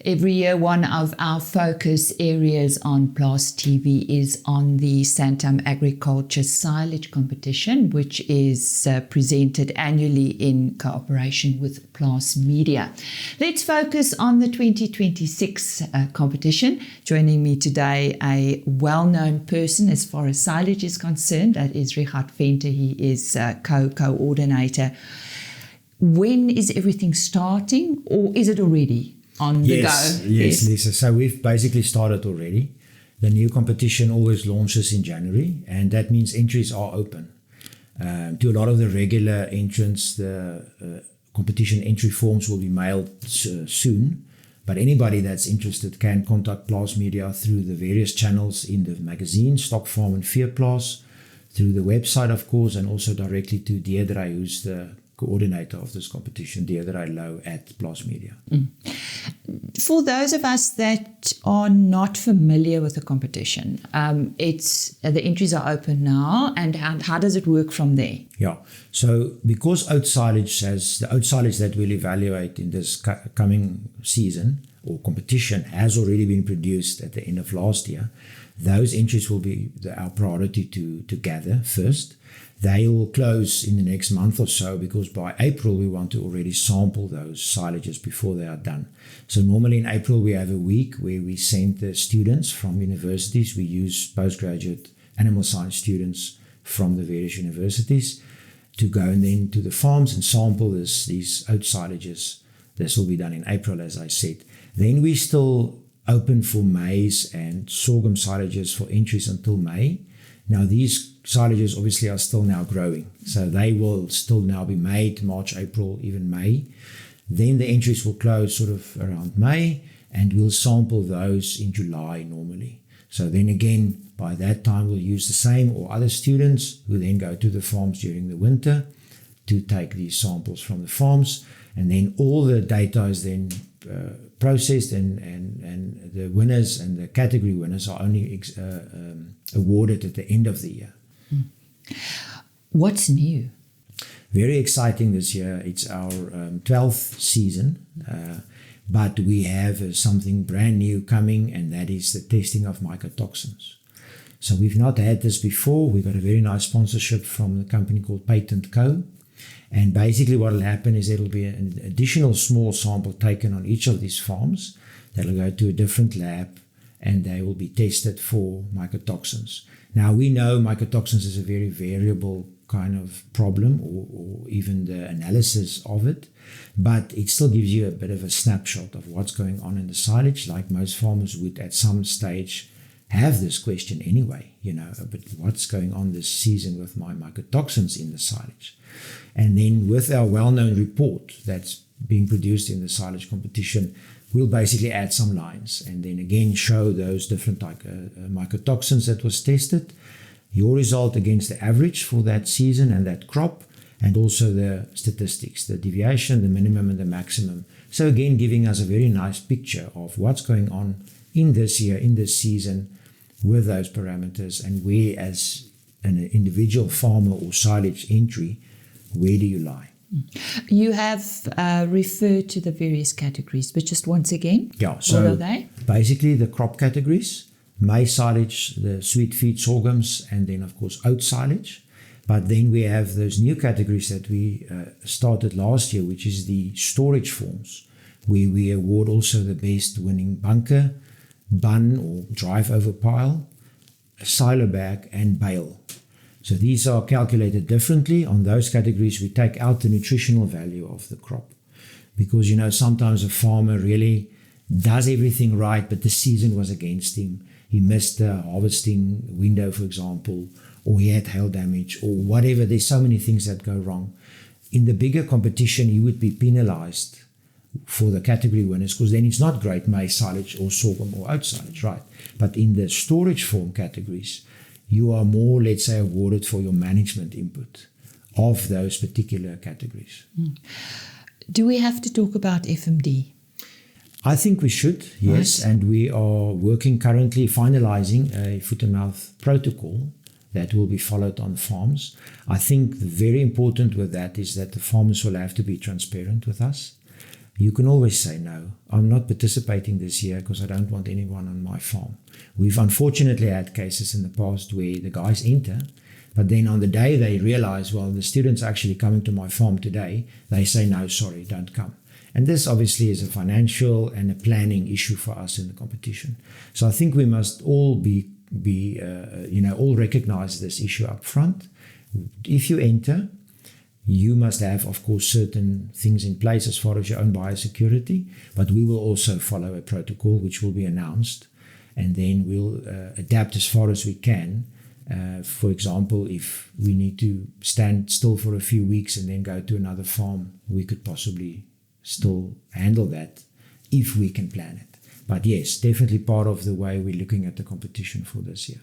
every year, one of our focus areas on Plaas TV is on the Santam Agriculture Silage Competition, which is presented annually in cooperation with Plaas Media. Let's focus on the 2026 competition. Joining me today, a well-known person as far as silage is concerned, that is Richardt Venter. He is co-ordinator. When is everything starting, or is it already on the go? Yes, Lisa. So we've basically started already. The new competition always launches in January, and that means entries are open. To a lot of the regular entrants, the competition entry forms will be mailed soon, but anybody that's interested can contact Plaas Media through the various channels in the magazine, Stock Farm and Veeplaas, through the website, of course, and also directly to Deirdre, who's the coordinator of this competition, Deirdre Low at Plaas Media. For those of us that are not familiar with the competition, the entries are open now, and how does it work from there? Yeah, so because oat silage the oat silage that we'll evaluate in this coming season or competition has already been produced at the end of last year, those entries will be our priority to gather first. They will close in the next month or so, because by April we want to already sample those silages before they are done. So normally in April we have a week where we send the students from universities. We use postgraduate animal science students from the various universities to go and then to the farms and sample these oat silages. This will be done in April, as I said. Then we still open for maize and sorghum silages for entries until May. Now these silages obviously are still now growing, so they will still now be made March, April, even May. Then the entries will close sort of around May, and we'll sample those in July normally. So then again, by that time we'll use the same or other students who then go to the farms during the winter to take these samples from the farms, and then all the data is then processed, and the winners and the category winners are only awarded at the end of the year. What's new? Very exciting this year. It's our 12th season, but we have something brand new coming, and that is the testing of mycotoxins. So we've not had this before. We got a very nice sponsorship from a company called Patent Co. And basically what will happen is there will be an additional small sample taken on each of these farms that will go to a different lab, and they will be tested for mycotoxins. Now we know mycotoxins is a very variable kind of problem, or even the analysis of it, but it still gives you a bit of a snapshot of what's going on in the silage, like most farmers would at some stage have this question anyway, but what's going on this season with my mycotoxins in the silage? And then with our well-known report that's being produced in the silage competition, we'll basically add some lines and then again show those different mycotoxins that was tested, your result against the average for that season and that crop, and also the statistics, the deviation, the minimum and the maximum. So again, giving us a very nice picture of what's going on in this year, in this season, with those parameters, and where as an individual farmer or silage entry, where do you lie? You have referred to the various categories, but just once again, so what are they? Basically the crop categories, maize silage, the sweet feed sorghums, and then of course oat silage. But then we have those new categories that we started last year, which is the storage forms, where we award also the best winning bunker, bun or drive over pile, silo bag and bale. So these are calculated differently. On those categories, we take out the nutritional value of the crop, because sometimes a farmer really does everything right, but the season was against him. He missed the harvesting window, for example, or he had hail damage or whatever. There's so many things that go wrong. In the bigger competition, you would be penalized for the category winners, because then it's not great maize silage or sorghum or oat silage, right? But in the storage form categories, you are more, let's say, awarded for your management input of those particular categories. Do we have to talk about FMD? I think we should, yes. Right. And we are working currently, finalizing a foot and mouth protocol that will be followed on farms. I think very important with that is that the farmers will have to be transparent with us. you can always say, no, I'm not participating this year because I don't want anyone on my farm. We've unfortunately had cases in the past where the guys enter, but then on the day they realize, well, the student's actually coming to my farm today, they say, no, sorry, don't come. And this obviously is a financial and a planning issue for us in the competition. So I think we must all all recognize this issue up front. If you enter, you must have, of course, certain things in place as far as your own biosecurity, but we will also follow a protocol which will be announced, and then we'll adapt as far as we can. For example, if we need to stand still for a few weeks and then go to another farm, we could possibly still handle that if we can plan it. But yes, definitely part of the way we're looking at the competition for this year.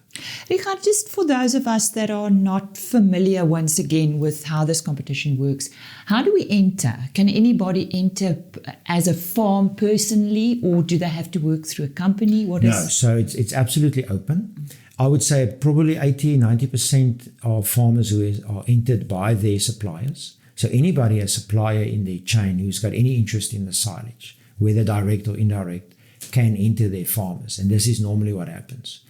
Richardt, just for those of us that are not familiar once again with how this competition works, how do we enter? Can anybody enter as a farm personally, or do they have to work through a company? So it's absolutely open. I would say probably 80-90% of farmers who are entered by their suppliers. So anybody, a supplier in their chain who's got any interest in the silage, whether direct or indirect, can enter their farmers. And this is normally what happens.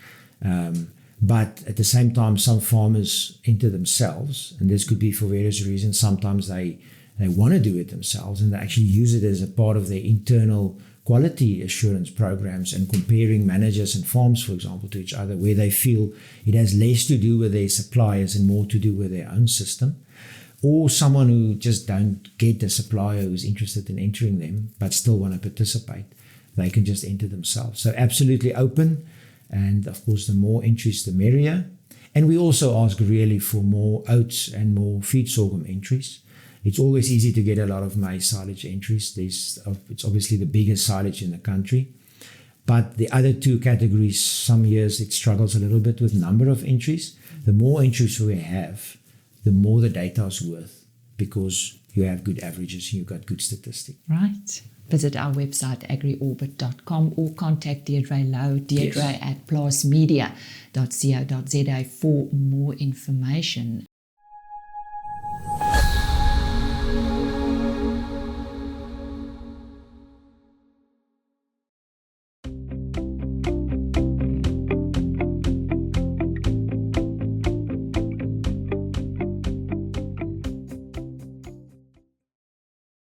But at the same time, some farmers enter themselves, and this could be for various reasons. Sometimes they want to do it themselves, and they actually use it as a part of their internal quality assurance programs and comparing managers and farms, for example, to each other, where they feel it has less to do with their suppliers and more to do with their own system. Or someone who just don't get a supplier who's interested in entering them but still want to participate. They can just enter themselves. So absolutely open. And of course, the more entries, the merrier. And we also ask really for more oats and more feed sorghum entries. It's always easy to get a lot of maize silage entries. It's obviously the biggest silage in the country. But the other two categories, some years it struggles a little bit with number of entries. The more entries we have, the more the data is worth, because you have good averages and you've got good statistics. Right. Visit our website, agriorbit.com, or contact Deirdre Lowe, Deirdre at plaasmedia.co.za for more information.